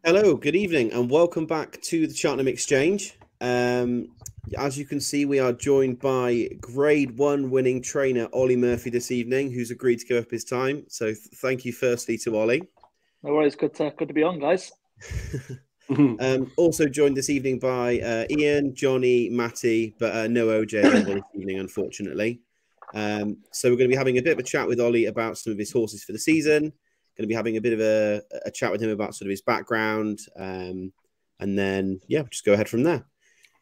Hello, good evening, and welcome back to the Cheltenham Exchange. As you can see, we are joined by Grade 1 winning trainer Olly Murphy this evening, who's agreed to give up his time. So thank you firstly to Olly. No worries, good to be on, guys. Also joined this evening by Ian, Johnny, Matty, but no OJ available this evening, unfortunately. So we're going to be having a bit of a chat with Olly about some of his horses for the season. Going to be having a bit of a chat with him about sort of his background, and then we'll just go ahead from there.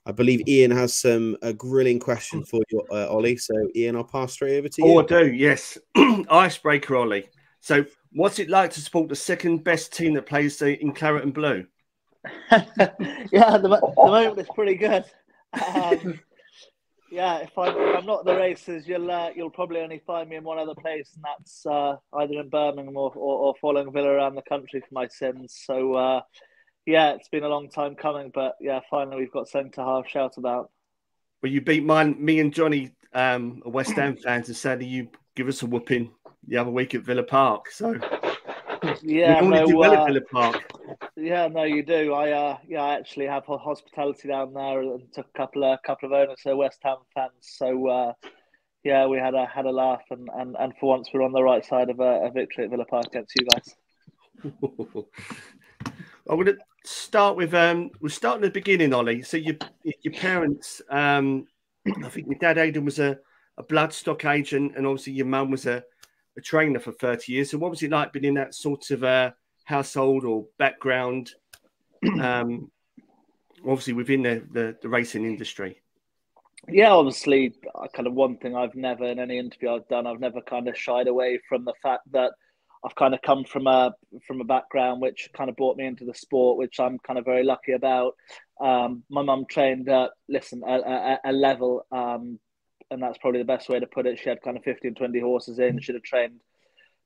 I believe Ian has a grilling question for you, Olly. So Ian, I'll pass straight over to you. Oh, I do, yes. Icebreaker, Olly. So what's it like to support the second best team that plays in claret and blue? Yeah, the moment it's pretty good. If I'm not at the races, you'll probably only find me in one other place, and that's either in Birmingham or following Villa around the country for my sins. So it's been a long time coming, but finally we've got something to half shout about. Well, you beat me and Johnny, West Ham fans, and sadly you give us a whooping the other week at Villa Park. So we normally do well at Villa Park. Yeah, no, you do. I actually have hospitality down there and took a couple of owners, so West Ham fans. So we had a laugh, and for once we're on the right side of a victory at Villa Park against you guys. I'm going to start with we'll start at the beginning, Olly. So your parents, I think your dad Aidan was a bloodstock agent, and obviously your mum was a trainer for 30 years. So what was it like being in that sort of household or background, obviously within the racing industry? Yeah, obviously, kind of one thing I've never, in any interview I've done, I've never kind of shied away from the fact that I've kind of come from a background which kind of brought me into the sport, which I'm kind of very lucky about. My mum trained at a level, and that's probably the best way to put it. She had kind of 15, 20 horses in. She'd have trained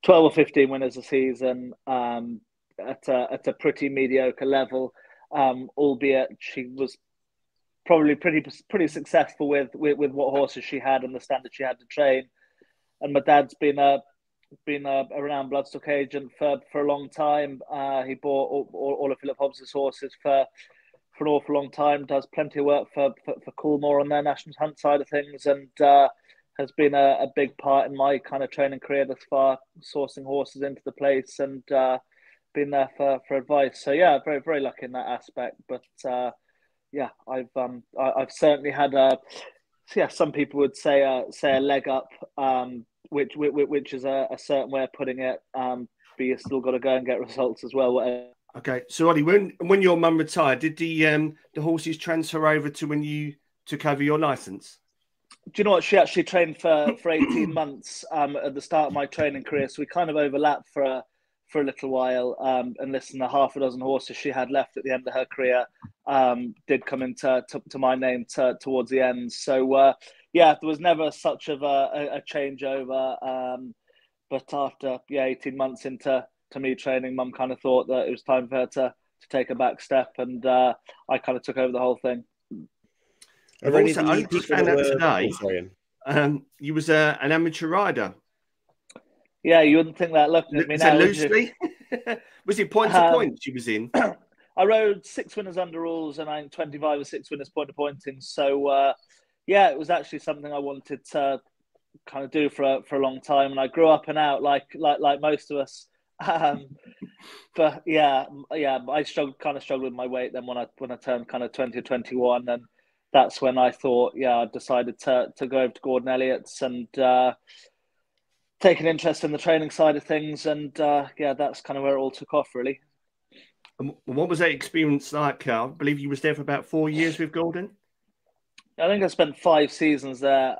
12 or 15 winners a season at a pretty mediocre level, albeit she was probably pretty successful with what horses she had and the standard she had to train. And my dad's been a renowned bloodstock agent for a long time. He bought all of Philip Hobbs's horses for an awful long time. Does plenty of work for Coolmore on their National Hunt side of things, and has been a big part in my kind of training career thus far, sourcing horses into the place and been there for advice. So very very lucky in that aspect. But I've certainly had some people would say a leg up, which is a certain way of putting it. But you still got to go and get results as well. Whatever. Okay, so Olly, when your mum retired, did the horses transfer over to when you took over your license? Do you know what? She actually trained for 18 months at the start of my training career, so we kind of overlapped for a little while. And listen, the half a dozen horses she had left at the end of her career did come into my name towards the end. So there was never such of a changeover. But after 18 months into me training, Mum kind of thought that it was time for her to take a back step, and I kind of took over the whole thing. I've also I just found out today you was an amateur rider. Yeah, you wouldn't think that looking at me now. Loosely? Was it point to point she was in? I rode 6 winners under rules and I think 25 or 6 winners point to pointing. So it was actually something I wanted to kind of do for a long time, and I grew up and out like most of us. But I struggled with my weight then when I turned kind of 20 or 21, and that's when I thought I decided to go over to Gordon Elliott's and take an interest in the training side of things, and that's kind of where it all took off, really. And what was that experience like? I believe you was there for about 4 years with Gordon. I think I spent 5 seasons there.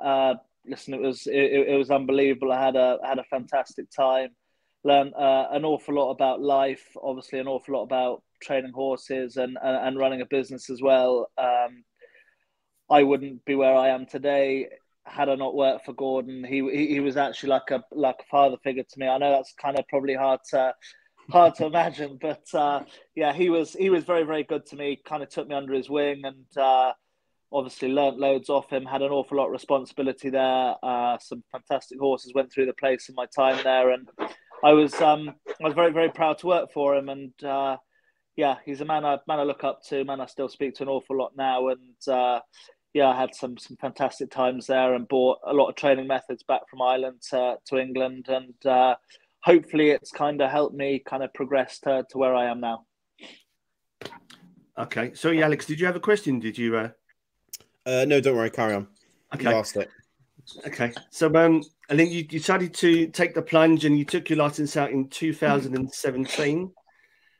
Listen, it was unbelievable. I had a fantastic time. Learned an awful lot about life, obviously an awful lot about training horses and running a business as well. I wouldn't be where I am today had I not worked for Gordon. He was actually like a father figure to me. I know that's kind of probably hard to imagine, but he was very very good to me. Kind of took me under his wing, and obviously learnt loads off him. Had an awful lot of responsibility there. Some fantastic horses went through the place in my time there, and I was very very proud to work for him. And yeah, he's a man I look up to, man I still speak to an awful lot now, and yeah, I had some fantastic times there and brought a lot of training methods back from Ireland to England, and hopefully it's kind of helped me kind of progress to where I am now. Okay, sorry, Alex, did you have a question? Did you? No, don't worry, carry on. Okay, you asked it. Okay, so and then you decided to take the plunge, and you took your license out in 2017.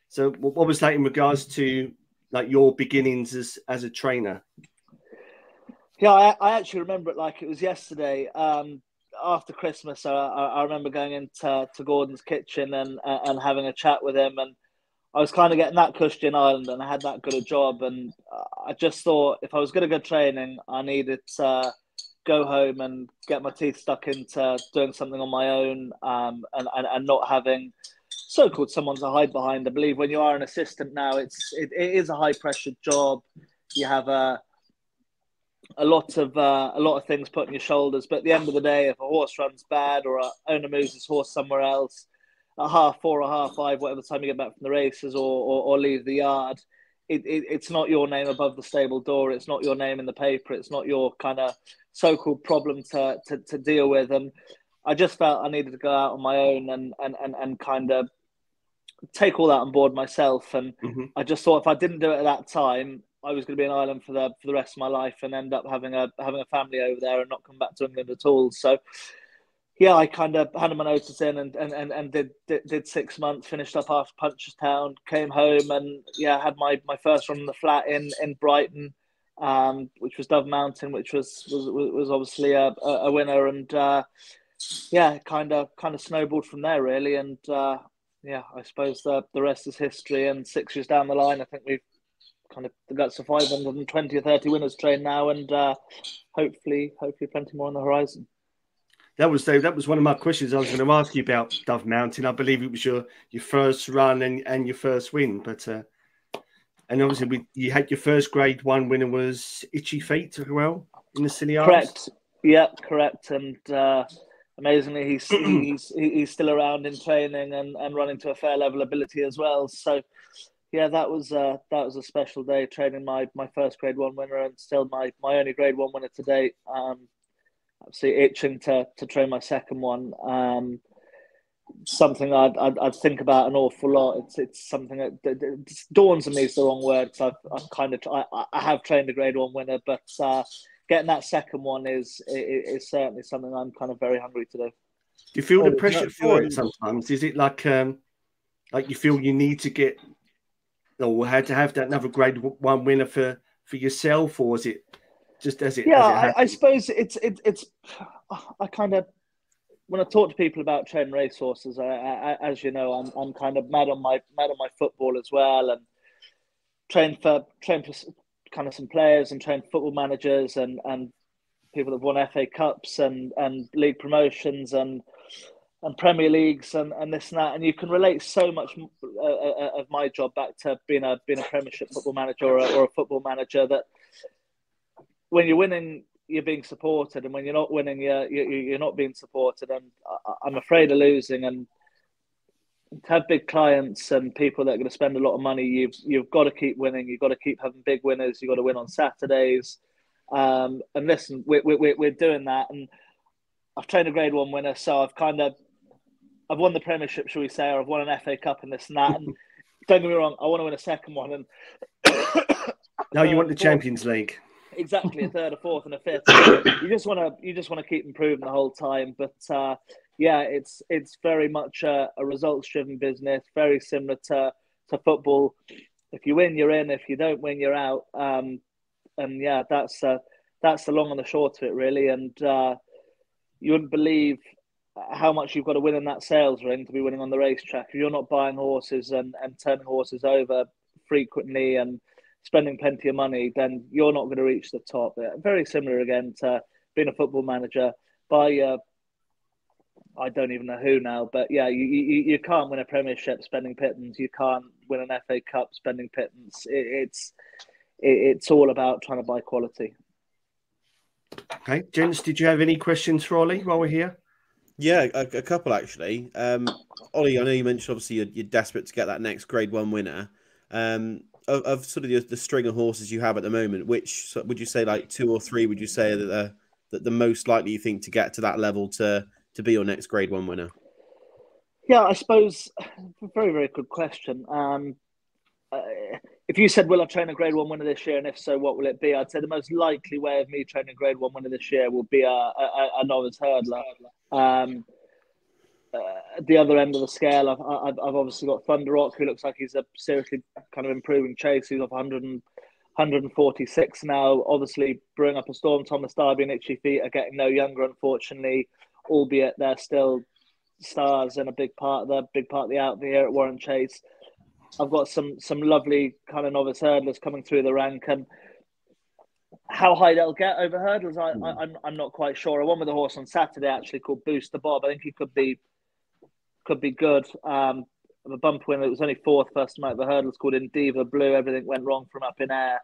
So what was that in regards to like your beginnings as a trainer? Yeah, I actually remember it like it was yesterday. After Christmas, I remember going into Gordon's kitchen and having a chat with him, and I was kind of getting that cushy in Ireland, and I had that good a job, and I just thought if I was going to go training, I needed to go home and get my teeth stuck into doing something on my own, and not having so-called someone to hide behind. I believe when you are an assistant now, it is a high-pressured job. You have a lot of things put on your shoulders, but at the end of the day, if a horse runs bad or a owner moves his horse somewhere else at 4:30 or 5:30, whatever time you get back from the races or leave the yard, it's not your name above the stable door. It's not your name in the paper. It's not your kind of so-called problem to deal with. And I just felt I needed to go out on my own and kind of take all that on board myself. And I just thought if I didn't do it at that time, I was going to be in Ireland for the rest of my life and end up having a family over there and not come back to England at all. So yeah, I kind of handed my notice in and did 6 months, finished up after Punchestown, came home, and yeah, had my first run on the flat in Brighton, which was Dove Mountain, which was obviously a winner, and yeah, kind of snowballed from there really, and yeah, I suppose the rest is history. And 6 years down the line, I think we've kind of got to 520 or 30 winners trained now, and hopefully plenty more on the horizon. That was one of my questions I was going to ask you about Dove Mountain. I believe it was your first run and your first win, but and obviously you had your first Grade 1 winner was Itchy Feet as well in the Scilly Isles. Correct. Yeah, correct. And amazingly, he's still around in training and running to a fair level of ability as well. So yeah, that was a special day training my first Grade 1 winner and still my only Grade 1 winner to date. Absolutely itching to train my second one. Something I'd think about an awful lot. It's something that dawns on me is the wrong word, because I have trained a Grade 1 winner, but getting that second one is certainly something I'm kind of very hungry to do. Do you feel the pressure for it sometimes? Is it like you feel you need to get or had to have that another Grade 1 winner for yourself, or is it just as it? Yeah, I suppose it's. I kind of, when I talk to people about training racehorses, as you know, I'm kind of mad on my football as well, and train for kind of some players and train football managers and people that have won FA Cups and league promotions and Premier Leagues and this and that, and you can relate so much of my job back to being a Premiership football manager or a football manager, that when you're winning, you're being supported, and when you're not winning, you're not being supported. And I'm afraid of losing. And to have big clients and people that are going to spend a lot of money, you've got to keep winning. You've got to keep having big winners. You've got to win on Saturdays. And listen, we're doing that. And I've trained a Grade 1 winner, so I've won the Premiership, shall we say, or I've won an FA Cup and this and that. And don't get me wrong, I want to win a second one. And now you want the Champions League. Exactly, a third, a fourth, and a fifth. You just want to keep improving the whole time. But yeah, it's very much a results-driven business, very similar to football. If you win, you're in. If you don't win, you're out. And yeah, that's the long and the short of it, really. And you wouldn't believe how much you've got to win in that sales ring to be winning on the racetrack. If you're not buying horses and turning horses over frequently and spending plenty of money, then you're not going to reach the top. Very similar again to being a football manager by I don't even know who now, but yeah, you can't win a Premiership spending pittance. You can't win an FA Cup spending pittance. It's all about trying to buy quality. Okay, gents, did you have any questions for Ollie while we're here? Yeah, a couple actually. Ollie, I know you mentioned obviously you're desperate to get that next Grade 1 winner. Of sort of the string of horses you have at the moment, which would you say, like 2 or 3, would you say that the most likely you think to get to that level to be your next Grade 1 winner? Yeah, I suppose, very, very good question. If you said, will I train a Grade 1 winner this year, and if so, what will it be? I'd say the most likely way of me training a Grade 1 winner this year will be a novice hurdler. The other end of the scale, I've obviously got Thunder Rock, who looks like he's a seriously kind of improving chase. He's off 146 now. Obviously, brewing up a storm. Thomas Darby and Itchy Feet are getting no younger, unfortunately, albeit they're still stars and a big part of the outfit here at Warren Chase. I've got some lovely kind of novice hurdlers coming through the rank, and how high they'll get over hurdles, I'm not quite sure. I won with a horse on Saturday actually called Booster Bob. I think he could be good. I'm a bump winner. It was only 4th first night of the hurdles, called Indiva Blue. Everything went wrong from up in air.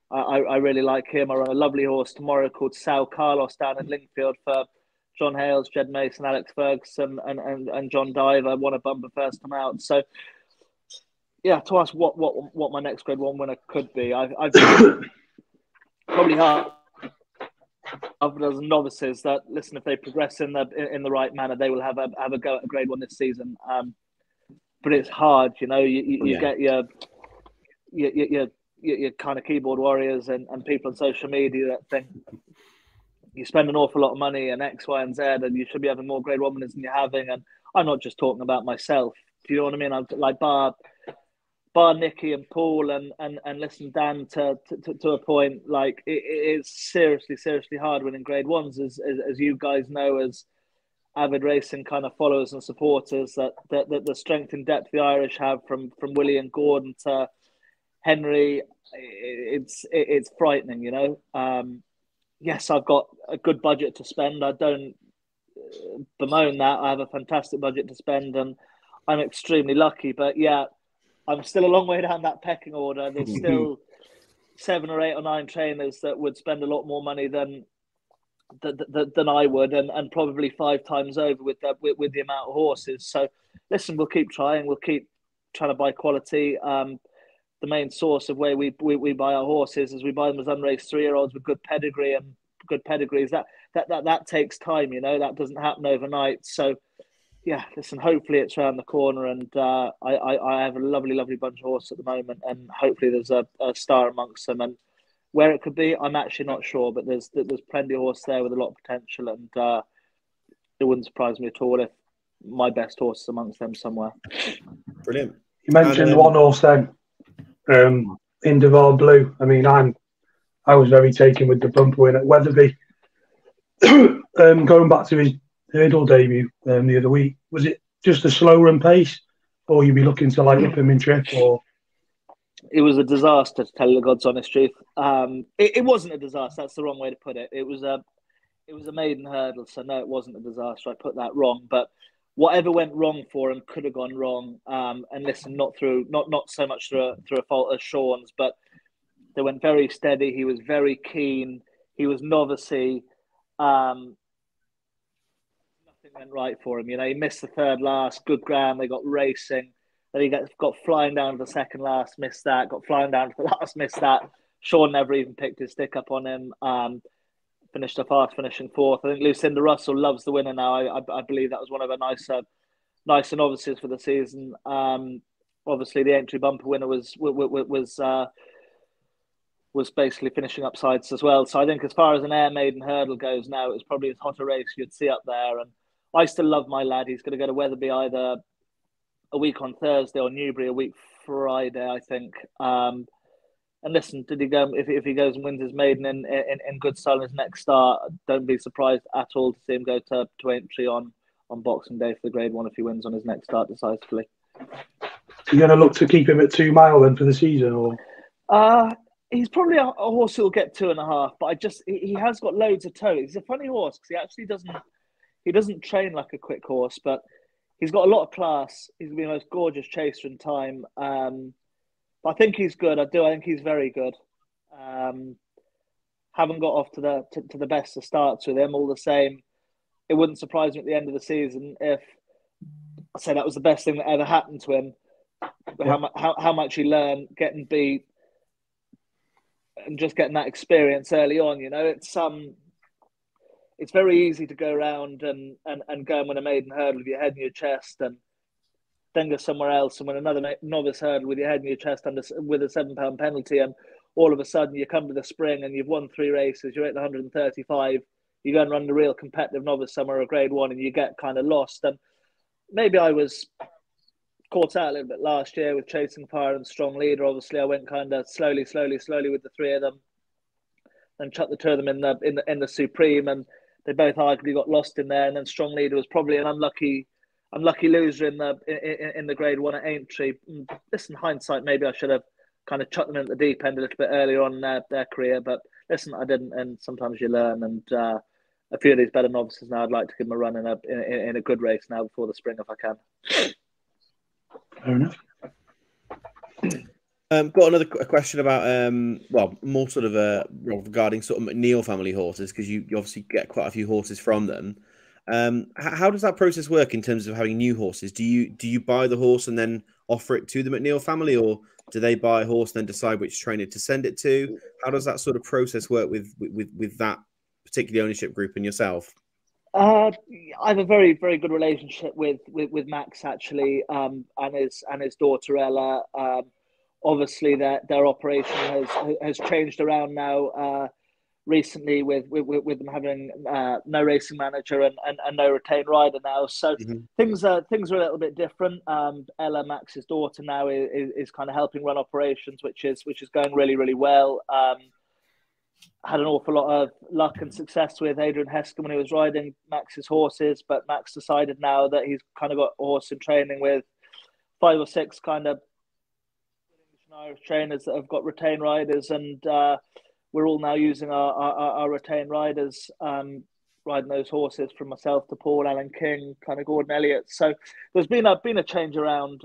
I really like him. I run a lovely horse tomorrow called Sao Carlos down in Lingfield for John Hales, Jed Mason, Alex Ferguson, and John Diver. Won a bumper first time out. So yeah, to ask what my next Grade 1 winner could be, I've probably half a dozen novices that, listen, if they progress in the right manner, they will have a go at a Grade 1 this season. But it's hard, you know. You get your kind of keyboard warriors and people on social media that think you spend an awful lot of money and X, Y, and Z, and you should be having more Grade 1 winners than you're having. And I'm not just talking about myself. Do you know what I mean? I'm like bar Nicky and Paul and listen, Dan, to a point, like it is seriously hard winning Grade 1s, as you guys know, as avid racing kind of followers and supporters, that the strength and depth the Irish have from Willie and Gordon to Henry, it's frightening, you know. Yes, I've got a good budget to spend. I don't bemoan that. I have a fantastic budget to spend, and I'm extremely lucky. But yeah, I'm still a long way down that pecking order. There's still 7 or 8 or 9 trainers that would spend a lot more money than I would, and probably 5 times over with the amount of horses. So listen, we'll keep trying. We'll keep trying to buy quality. The main source of where we buy our horses is we buy them as unraced 3-year-olds with good pedigree and good pedigrees. That takes time, you know. That doesn't happen overnight. So yeah, listen, hopefully it's around the corner, and I have a lovely bunch of horses at the moment, and hopefully there's a star amongst them. And where it could be, I'm actually not sure, but there's plenty of horses there with a lot of potential, and it wouldn't surprise me at all if my best horse is amongst them somewhere. Brilliant. You mentioned one horse then, Indivar Blue. I mean, I was very taken with the bumper win at Weatherby. Going back to his hurdle debut the other week, was it just a slow run pace, or you'd be looking to like up him in trip? Or it was a disaster, to tell you the God's honest truth. It wasn't a disaster. That's the wrong way to put it. It was a maiden hurdle, so no, it wasn't a disaster. I put that wrong, but whatever went wrong for him could have gone wrong. And listen, not so much through a fault of Sean's, but they went very steady. He was very keen. He was novicey. Nothing went right for him. You know, he missed the 3rd last, good ground. They got racing. Then he got flying down to the 2nd last, missed that. Got flying down to the last, missed that. Sean never even picked his stick up on him. Finished off fast, finishing 4th. I think Lucinda Russell loves the winner now. I believe that was one of her nicer novices for the season. Obviously, the entry bumper winner was basically finishing up sides as well. So I think as far as an air maiden hurdle goes now, it's probably as hot a race you'd see up there. And I still love my lad. He's going to go to Weatherby either a week on Thursday or Newbury a week Friday, I think. And listen, did he go? If he goes and wins his maiden in good style in his next start, don't be surprised at all to see him go to entry on Boxing Day for the Grade 1 if he wins on his next start decisively. You're going to look to keep him at 2 mile then for the season, or? He's probably a horse who'll get 2.5, but he has got loads of toe. He's a funny horse because he actually doesn't train like a quick horse, but he's got a lot of class. He's going to be the most gorgeous chaser in time. But I think he's good. I think he's very good. Haven't got off to the best of starts with him. All the same, it wouldn't surprise me at the end of the season if I say that was the best thing that ever happened to him. how much you learn getting beat and just getting that experience early on. You know, it's very easy to go around and go and win a maiden hurdle with your head in your chest, and then go somewhere else and win another novice hurdle with your head in your chest with a £7 penalty, and all of a sudden you come to the spring and you've won 3 races, you're at 135, you go and run the real competitive novice summer or grade 1 and you get kind of lost. And maybe I was caught out a little bit last year with Chasing Fire and Strong Leader. Obviously I went kind of slowly with the 3 of them, and chucked the 2 of them in the Supreme, and they both arguably got lost in there. And then Strong Leader was probably an unlucky loser in the grade 1 at Aintree. Listen, hindsight, maybe I should have kind of chucked them in the deep end a little bit earlier on in their career, but listen, I didn't. And sometimes you learn. And a few of these better novices now, I'd like to give them a run in a good race now before the spring if I can. Fair enough. Got another question about more sort of regarding sort of McNeil family horses, because you obviously get quite a few horses from them. How does that process work in terms of having new horses? Do you buy the horse and then offer it to the McNeil family, or do they buy a horse and then decide which trainer to send it to? How does that sort of process work with that particular ownership group and yourself? I have a very, very good relationship with Max actually, and his daughter Ella. Obviously, their operation has changed around now recently with them having no racing manager and no retained rider now. So things are a little bit different. Ella, Max's daughter, now is kind of helping run operations, which is going really, really well. Had an awful lot of luck and success with Adrian Heskin when he was riding Max's horses, but Max decided now that he's kind of got a horse in training with 5 or 6 kind of Irish trainers that have got retained riders, and we're all now using our retained riders, riding those horses, from myself to Paul, Alan King, kind of Gordon Elliott. So there's been a change around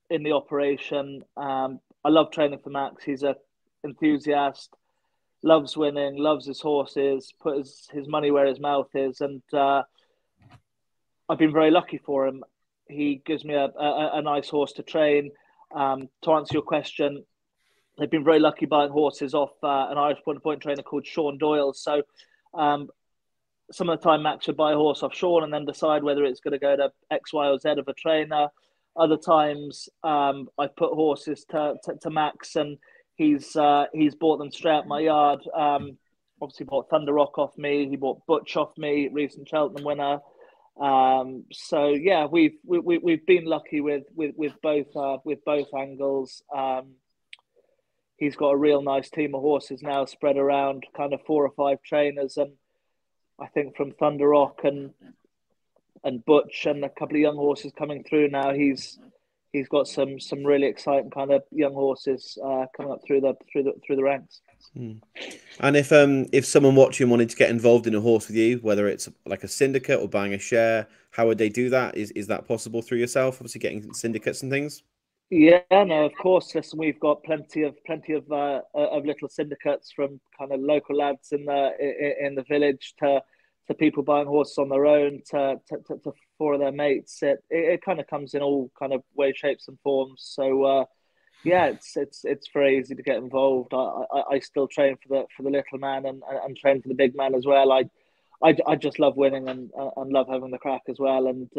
in the operation. I love training for Max. He's an enthusiast, loves winning, loves his horses, puts his money where his mouth is, and I've been very lucky for him. He gives me a nice horse to train. To answer your question, they've been very lucky buying horses off an Irish point-to-point trainer called Sean Doyle. So some of the time Max would buy a horse off Sean and then decide whether it's going to go to X, Y, or Z of a trainer. Other times I've put horses to Max, and he's bought them straight out my yard. Obviously bought Thunder Rock off me. He bought Butch off me, recent Cheltenham winner. So yeah, we've been lucky with both angles. He's got a real nice team of horses now spread around kind of 4 or 5 trainers, and I think from Thunder Rock and Butch and a couple of young horses coming through now, he's got some really exciting kind of young horses coming up through the ranks. And if someone watching wanted to get involved in a horse with you, whether it's like a syndicate or buying a share, how would they do that? Is that possible through yourself? Obviously, getting syndicates and things. Yeah, no, of course. Listen, we've got plenty of little syndicates, from kind of local lads in the village to people buying horses on their own to 4 of their mates. It kind of comes in all kind of ways, shapes, and forms. So. Yeah, it's very easy to get involved. I still train for the little man and train for the big man as well. I just love winning and love having the crack as well. And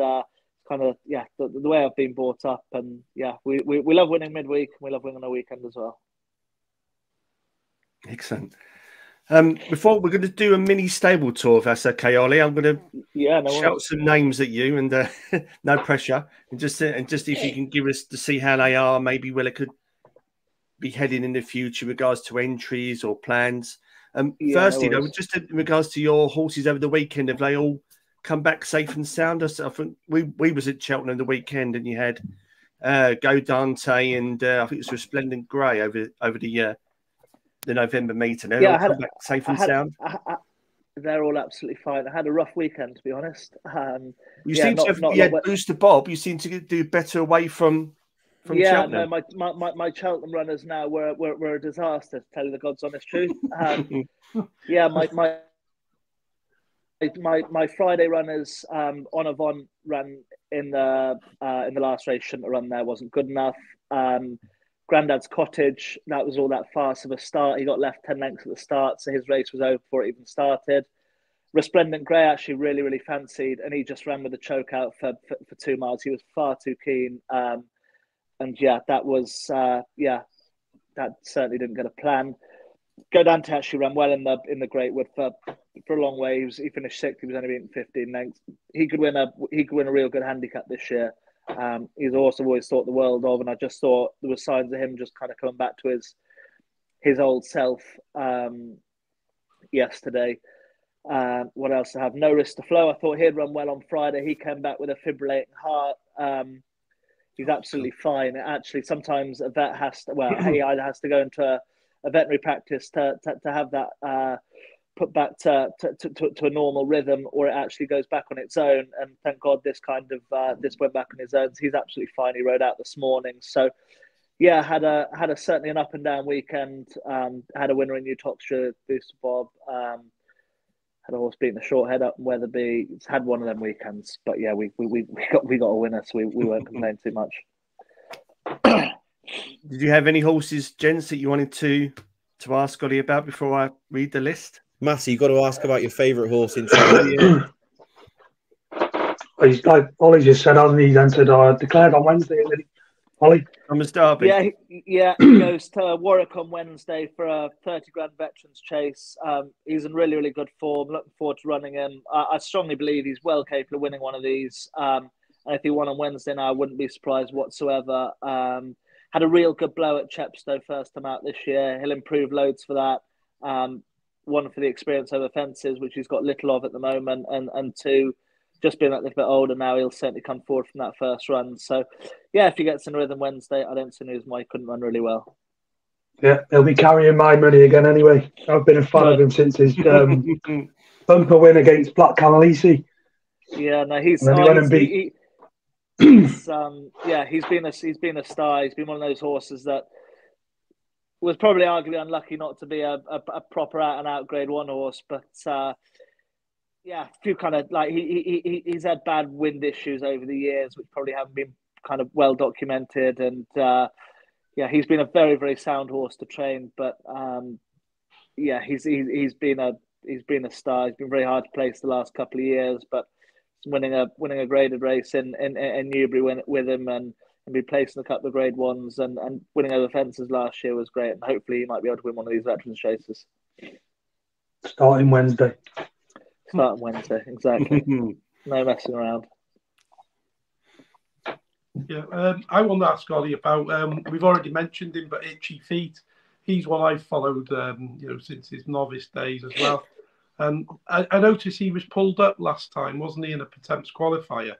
kind of the way I've been brought up. And yeah, we love winning midweek, and we love winning on a weekend as well. Excellent. Before we're going to do a mini stable tour, if that's okay, Ollie, I'm going to shout some names at you, and no pressure, and just if you can give us to see how they are, maybe where they could be heading in the future, in regards to entries or plans. Firstly, though, just in regards to your horses over the weekend, have they all come back safe and sound? I think we was at Cheltenham the weekend, and you had Go Dante and I think it was Resplendent Grey over the November meeting. They're all come back safe and sound. They're all absolutely fine. I had a rough weekend, to be honest. You seem to have Booster Bob. You seem to do better away from Cheltenham. No, my Cheltenham runners now were a disaster, to tell you the God's honest truth. My Friday runners on Avon ran in the last race shouldn't have run there. Wasn't good enough. Grandad's Cottage, that was all that fast of a start. He got left 10 lengths at the start, so his race was over before it even started. Resplendent Grey actually really, really fancied, and he just ran with the choke out for 2 miles. He was far too keen. And yeah, that was, that certainly didn't get a plan. Go down to actually ran well in the Great Wood for a long way. He finished 6th. He was only beaten 15 lengths. He could win a real good handicap this year. He's also always thought the world of, and I just thought there were signs of him just kind of coming back to his old self yesterday. What else I have? No Risk to Flow. I thought he'd run well on Friday. He came back with a fibrillating heart. He's absolutely fine. Actually, sometimes a vet has to, he either has to go into a veterinary practice to have that put back to a normal rhythm, or it actually goes back on its own. And thank God this went back on his own. He's absolutely fine. He rode out this morning. So yeah, had a certainly an up and down weekend. Had a winner in New Toxtria, Booster Bob. Had a horse beating a short head up in Weatherby. It's had one of them weekends, but yeah, we got a winner, so we won't complain too much. Did you have any horses, gents, that you wanted to ask Ollie about before I read the list? Matty, you've got to ask about your favourite horse in Cheltenham. Like Ollie just said, hasn't he? Then said, declared on Wednesday, isn't he? Ollie? Thomas Derby. Yeah, he goes to Warwick on Wednesday for a 30 grand veterans chase. He's in really, really good form. Looking forward to running him. I strongly believe he's well capable of winning one of these. And if he won on Wednesday now, I wouldn't be surprised whatsoever. Had a real good blow at Chepstow first time out this year. He'll improve loads for that. One, for the experience over fences, which he's got little of at the moment. And two, just being that little bit older now, he'll certainly come forward from that first run. So, yeah, if he gets in rhythm Wednesday, I don't see any reason why he couldn't run really well. Yeah, he'll be carrying my money again anyway. I've been a fan of him since his bumper win against Black Calalisi. Yeah, no, he's been a star. He's been one of those horses that was probably arguably unlucky not to be a proper out and out Grade 1 horse, but yeah, a few kind of like he's had bad wind issues over the years, which probably haven't been kind of well documented. And yeah, he's been a very, very sound horse to train. But yeah, he's been a star. He's been very hard to place the last couple of years, but winning a graded race in Newbury with him and be placing a couple of Grade 1s and winning over fences last year was great. And hopefully he might be able to win one of these veterans chases. Starting Wednesday, exactly. No messing around. Yeah, I want to ask Ollie about. We've already mentioned him, but Itchy Feet. He's one I've followed, since his novice days as well. And I noticed he was pulled up last time, wasn't he, in a Pertemps qualifier?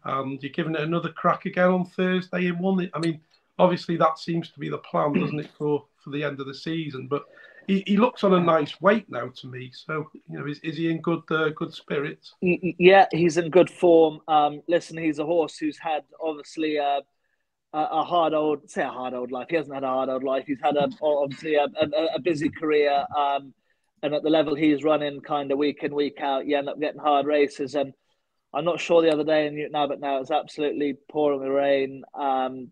And you're giving it another crack again on Thursday in one. I mean, obviously that seems to be the plan, doesn't it, for the end of the season? But he looks on a nice weight now to me. So, is he in good spirits? Yeah, he's in good form. Listen, he's a horse who's had obviously a hard old life. He hasn't had a hard old life. He's had obviously a busy career. And at the level he's running kind of week in, week out, you end up getting hard races. And I'm not sure the other day in Newton Abbot now, it was absolutely pouring with rain. Ground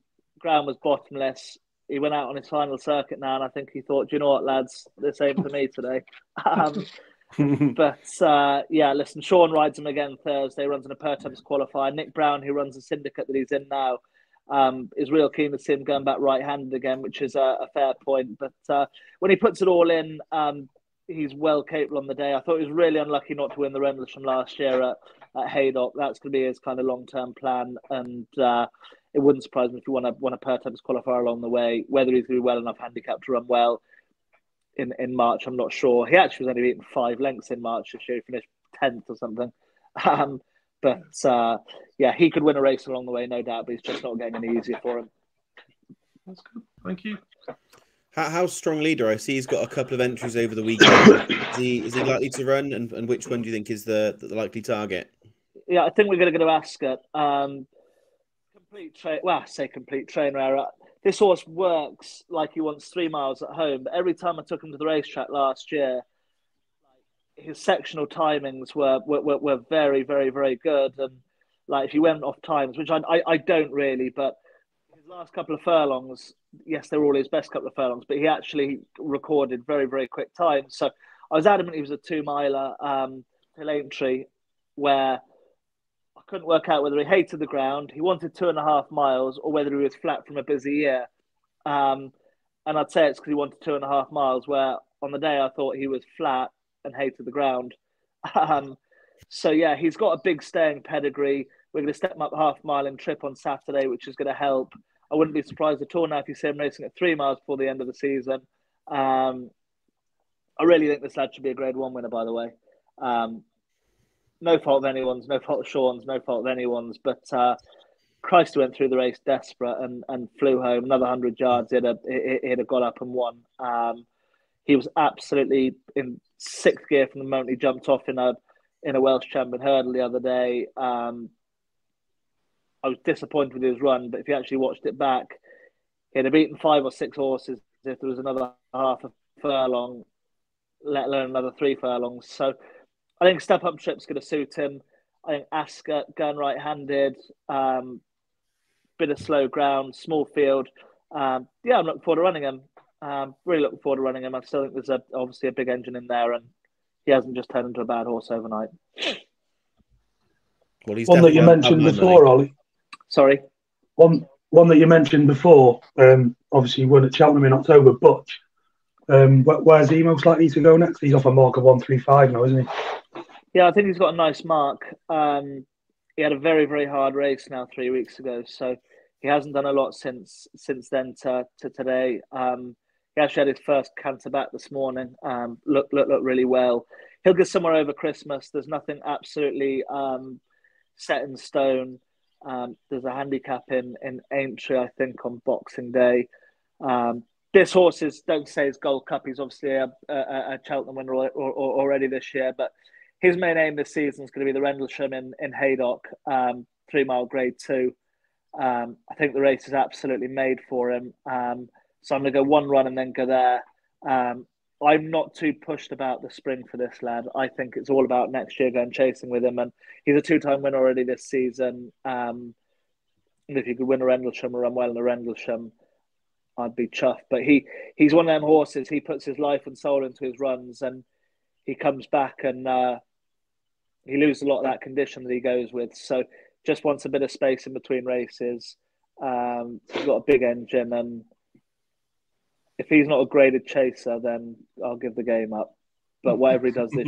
was bottomless. He went out on his final circuit now, and I think he thought, do you know what, lads, this ain't for me today. But yeah, listen, Sean rides him again Thursday, runs in a Pertemps qualifier. Nick Brown, who runs the syndicate that he's in now, is real keen to see him going back right-handed again, which is a fair point. But when he puts it all in, he's well capable on the day. I thought he was really unlucky not to win the Rendlesham last year at Haydock. That's going to be his kind of long-term plan, and it wouldn't surprise me if he won a Pertemps qualifier along the way. Whether he's going to be well enough handicapped to run well in March, I'm not sure. He actually was only beaten 5 lengths in March this year. He finished 10th or something. But yeah, he could win a race along the way, no doubt, but it's just not getting any easier for him. That's good. Thank you. How's Strong Leader? I see he's got a couple of entries over the weekend. Is he likely to run? And which one do you think is the likely target? Yeah, I think we're going to go to Ascot. Complete train error. This horse works like he wants 3 miles at home. But every time I took him to the racetrack last year, his sectional timings were very, very, very good. And like if you went off times, which I don't really, but his last couple of furlongs, yes, they were all his best couple of furlongs, but he actually recorded very, very quick times. So I was adamant he was a 2-miler till Aintree, where I couldn't work out whether he hated the ground, he wanted 2.5 miles, or whether he was flat from a busy year. And I'd say it's because he wanted 2.5 miles, where on the day I thought he was flat and hated the ground. So yeah, he's got a big staying pedigree. We're going to step him up 1/2 mile in Trip on Saturday, which is going to help. I wouldn't be surprised at all now if you see him racing at 3 miles before the end of the season. I really think this lad should be a Grade 1 winner, by the way. No fault of anyone's, no fault of Sean's, no fault of anyone's. But Christ went through the race desperate and flew home another 100 yards. He'd have got up and won. He was absolutely in 6th gear from the moment he jumped off in a Welsh champion hurdle the other day. I was disappointed with his run, but if you actually watched it back, he'd have beaten 5 or 6 horses if there was another half a furlong, let alone another 3 furlongs. So I think Step Up Trip's going to suit him. I think Ascot, going right-handed, bit of slow ground, small field. I'm looking forward to running him. Really looking forward to running him. I still think there's obviously a big engine in there, and he hasn't just turned into a bad horse overnight. Well, he's one that you mentioned before, Ollie. Sorry? One that you mentioned before, obviously he won at Cheltenham in October, Butch. Where's he most likely to go next? He's off a mark of 135 now, isn't he? Yeah, I think he's got a nice mark. He had a very, very hard race now 3 weeks ago, so he hasn't done a lot since then to today. He actually had his first canter back this morning. Looked really well. He'll get somewhere over Christmas. There's nothing absolutely set in stone. There's a handicap in Aintree, I think, on Boxing Day. This horse is, don't say his Gold Cup. He's obviously a Cheltenham winner already this year, but his main aim this season is going to be the Rendlesham in Haydock, 3 mile Grade 2. I think the race is absolutely made for him. So I'm going to go 1 run and then go there. I'm not too pushed about the spring for this lad. I think it's all about next year going chasing with him. And he's a 2-time winner already this season. And if you could win a Rendlesham or run well in a Rendlesham, I'd be chuffed. But he's one of them horses. He puts his life and soul into his runs, and he comes back and he loses a lot of that condition that he goes with. So just wants a bit of space in between races. He's got a big engine, and if he's not a graded chaser, then I'll give the game up. But whatever he does this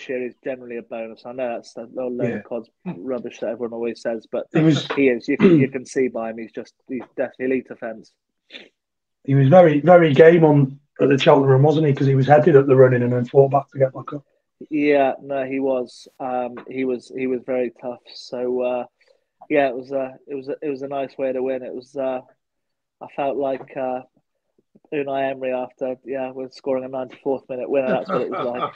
year is generally a bonus. I know that's a load of cos rubbish that everyone always says, but he is. You can see by him. He's definitely elite offence. He was very, very game at the Cheltenham, wasn't he? Because he was headed at the running and then fought back to get back up. Yeah, no, he was. He was very tough. So it was a nice way to win. It was. I felt like Unai Emery after we're scoring a 94th minute winner. That's what it was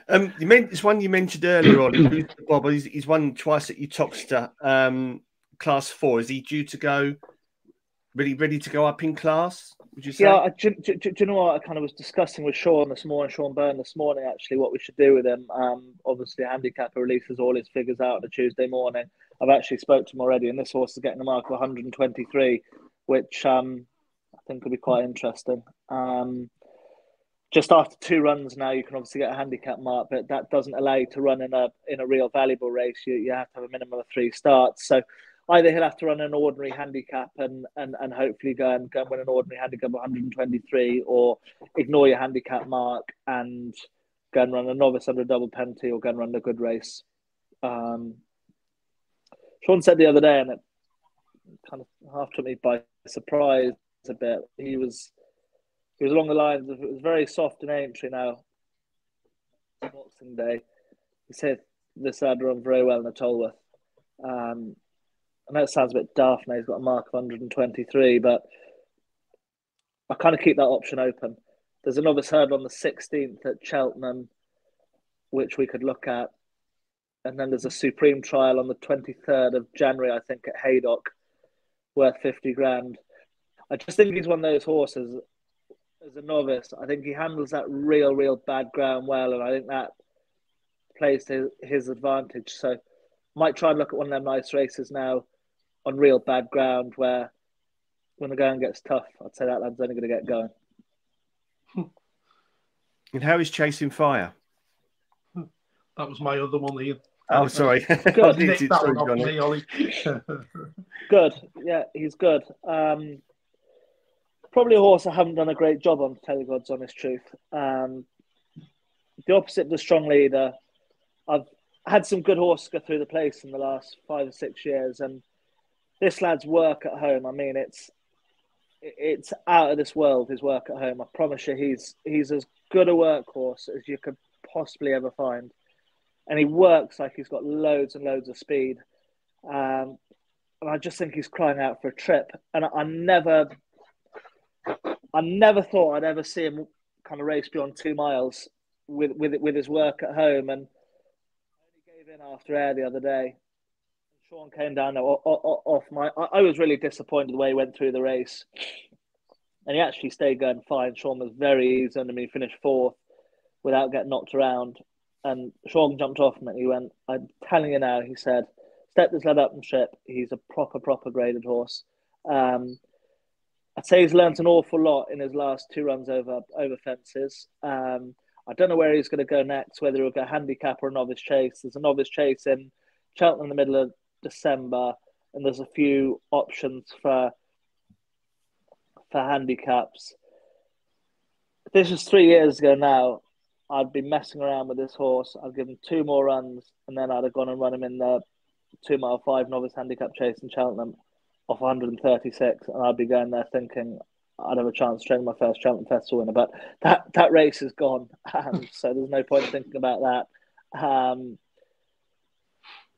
like. This one you mentioned earlier on, Bob. He's won twice at Uttoxeter, Class 4. Is he due to go? Really ready to go up in class? Would you say? Yeah, do you know what I kind of was discussing with Sean Byrne this morning, actually, what we should do with him. Obviously, a handicapper releases all his figures out on a Tuesday morning. I've actually spoke to him already, and this horse is getting a mark of 123, which I think will be quite interesting. Just after 2 runs now, you can obviously get a handicap mark, but that doesn't allow you to run in a real valuable race. You have to have a minimum of 3 starts. So either he'll have to run an ordinary handicap and hopefully go and win an ordinary handicap of 123, or ignore your handicap mark and go and run a novice under a double penalty, or go and run a good race. Sean said the other day, and it kind of half took me by surprise a bit. He was along the lines of, it was very soft and Aintree now. Boxing Day, he said this lad run very well in the Tolworth. I know it sounds a bit daft now, he's got a mark of 123, but I kind of keep that option open. There's a novice hurdle on the 16th at Cheltenham, which we could look at. And then there's a Supreme trial on the 23rd of January, I think, at Haydock, worth 50 grand. I just think he's one of those horses, as a novice, I think he handles that real bad ground well. And I think that plays to his advantage. So might try and look at one of them nice races now on real bad ground where when the going gets tough, I'd say that lad's only going to get going. And how is Chasing Fire? That was my other one, Ian. Oh, sorry. Good. Nick that one off me, Ollie. Good. Yeah, he's good. Probably a horse I haven't done a great job on, to tell you God's honest truth. The opposite of the strong leader, I've had some good horses go through the place in the last 5 or 6 years, and this lad's work at home, I mean, it's out of this world, his work at home. I promise you, he's as good a workhorse as you could possibly ever find. And he works like he's got loads and loads of speed. And I just think he's crying out for a trip. And I never thought I'd ever see him kind of race beyond 2 miles with his work at home. And I only gave in after air the other day. Sean came down off my... I was really disappointed the way he went through the race. And he actually stayed going fine. Sean was very easy under me. He finished 4th without getting knocked around. And Sean jumped off him and he went, I'm telling you now, he said, step this lad up and trip. He's a proper graded horse. I'd say he's learnt an awful lot in his last 2 runs over fences. I don't know where he's going to go next, whether he'll go handicap or a novice chase. There's a novice chase in Cheltenham in the middle of December, and there's a few options for handicaps. If this was 3 years ago now, I'd be messing around with this horse. I'd give him 2 more runs, and then I'd have gone and run him in the 2 mile 5 novice handicap chase in Cheltenham off 136, and I'd be going there thinking I'd have a chance to train my first Cheltenham Festival winner. But that race is gone, so there's no point thinking about that.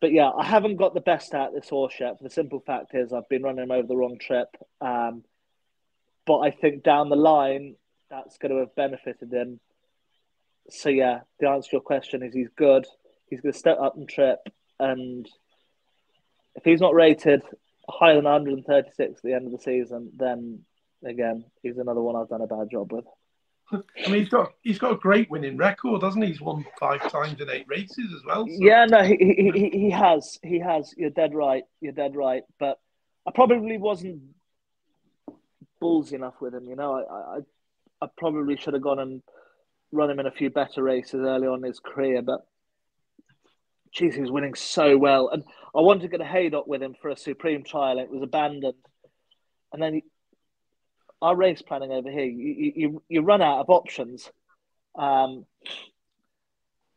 But yeah, I haven't got the best out of this horse yet. For the simple fact is I've been running him over the wrong trip. But I think down the line, that's going to have benefited him. So yeah, the answer to your question is he's good. He's going to step up and trip. And if he's not rated higher than 136 at the end of the season, then again, he's another one I've done a bad job with. I mean, he's got a great winning record, hasn't he? He's won 5 times in 8 races as well. So. Yeah, no, he has. He has. You're dead right. But I probably wasn't ballsy enough with him. You know, I probably should have gone and run him in a few better races early on in his career. But geez, he was winning so well, and I wanted to get a Haydock with him for a Supreme trial. And it was abandoned, and then. Our race planning over here, you run out of options. The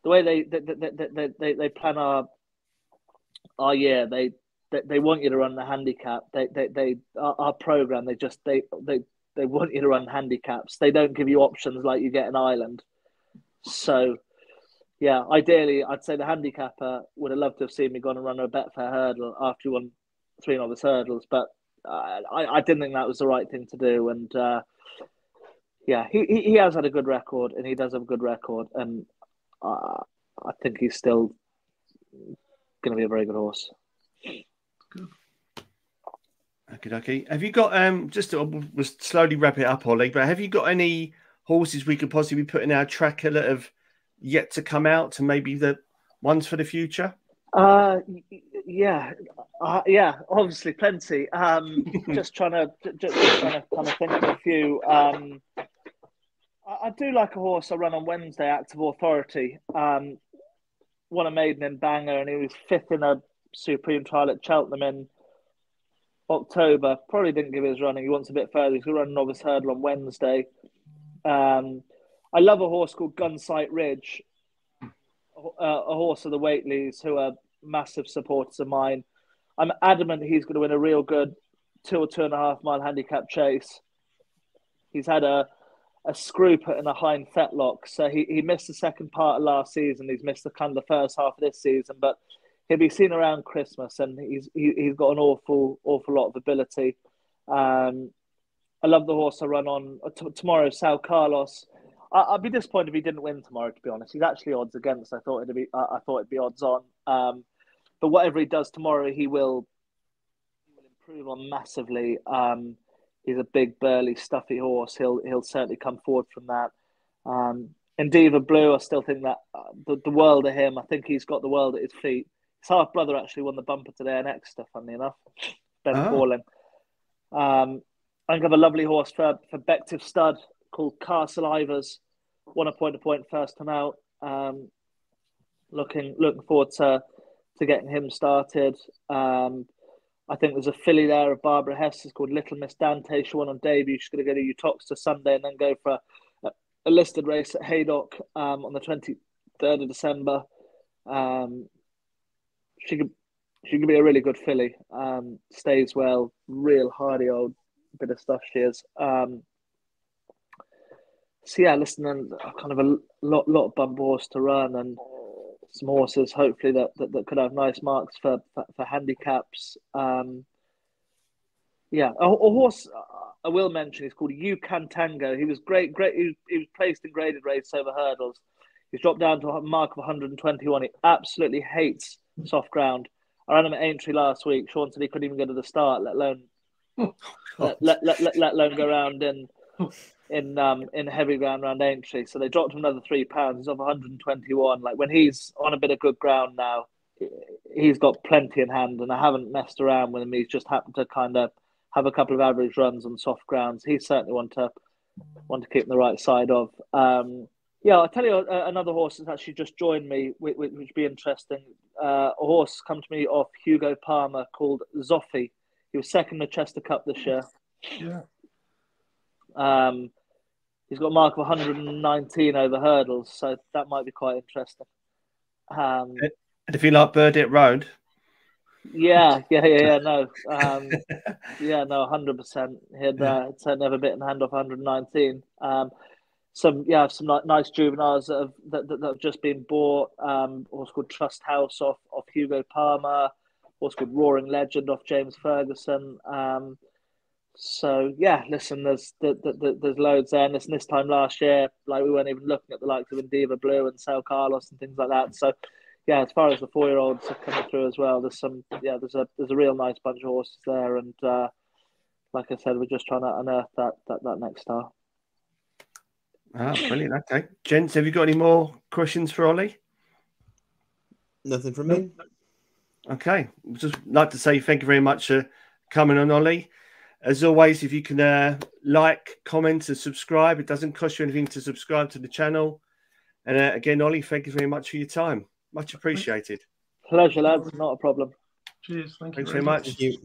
way they plan our year, they want you to run the handicap. Our program, they want you to run handicaps. They don't give you options like you get in Ireland. So yeah, ideally, I'd say the handicapper would have loved to have seen me gone and run a Betfair hurdle after he won 3 novice hurdles, but. I didn't think that was the right thing to do, and yeah, he has had a good record, and he does have a good record, and I think he's still going to be a very good horse. Good. Okay. Have you got we'll slowly wrap it up, Ollie, but have you got any horses we could possibly put in our tracker that have yet to come out, and maybe the ones for the future? Yeah, obviously plenty. Just trying to kind of think of a few. I do like a horse I run on Wednesday, Active Authority. Won a maiden in Bangor, and he was 5th in a Supreme trial at Cheltenham in October. Probably didn't give his running. He wants a bit further. He's going to run a novice hurdle on Wednesday. I love a horse called Gunsight Ridge, a horse of the Whateleys, who are massive supporters of mine. I'm adamant he's going to win a real good 2 or 2.5 mile handicap chase. He's had a screw put in a hind fetlock, so he missed the second part of last season. He's missed the kind of the first half of this season, but he'll be seen around Christmas, and he's got an awful lot of ability. I love the horse I run on tomorrow, Sao Carlos. I'd be disappointed if he didn't win tomorrow, to be honest. He's actually odds against. I thought it'd be odds on. But whatever he does tomorrow, he will improve on massively. He's a big, burly, stuffy horse. He'll certainly come forward from that. Endeavour Blue, I still think that the world of him. I think he's got the world at his feet. His half brother actually won the bumper today in Exeter, funnily enough. Ben Pauling. I'm going to have a lovely horse for Bective Stud called Castle Ivers. Won a point first time out. Looking forward to getting him started. I think there's a filly there of Barbara Hess called Little Miss Dante. She won on debut. She's going to go to Utoxeter Sunday and then go for a listed race at Haydock on the 23rd of December. She could be a really good filly. Stays well, real hardy old bit of stuff she is. So yeah, listen, and kind of a lot of bump horse to run and some horses hopefully that could have nice marks for handicaps. Yeah, a horse I will mention is called You Can Tango. He was great. He was placed in graded race over hurdles. He's dropped down to a mark of 121. He absolutely hates soft ground. I ran him at Aintree last week. Sean said he couldn't even go to the start, let alone let alone go around in heavy ground around Aintree. So they dropped him another £3. He's off 121. Like when he's on a bit of good ground now, he's got plenty in hand, and I haven't messed around with him. He's just happened to kind of have a couple of average runs on soft grounds. He certainly want to keep on the right side of. Yeah, I'll tell you another horse that's actually just joined me, which would be interesting. A horse come to me off Hugo Palmer called Zoffi. He was second in the Chester Cup this year. Yeah. He's got a mark of 119 over hurdles, so that might be quite interesting. And if you like Burdett Road, no, 100%. He'd certainly never bitten hand off 119. Some nice juveniles that have just been bought. Horse called Trust House off Hugo Palmer. Horse called Roaring Legend off James Ferguson. So yeah, listen, there's loads there. And this time last year, like we weren't even looking at the likes of Endeavour Blue and Sal Carlos and things like that. So yeah, as far as the 4-year-olds are coming through as well, there's a real nice bunch of horses there. And like I said, we're just trying to unearth that next star. Brilliant. Okay, gents, have you got any more questions for Ollie? Nothing from me. Okay, just like to say thank you very much for coming on, Ollie. As always, if you can like, comment, and subscribe, it doesn't cost you anything to subscribe to the channel. And again, Ollie, thank you very much for your time. Much appreciated. Pleasure, lads. Not a problem. Cheers. Thanks very much. Thank you.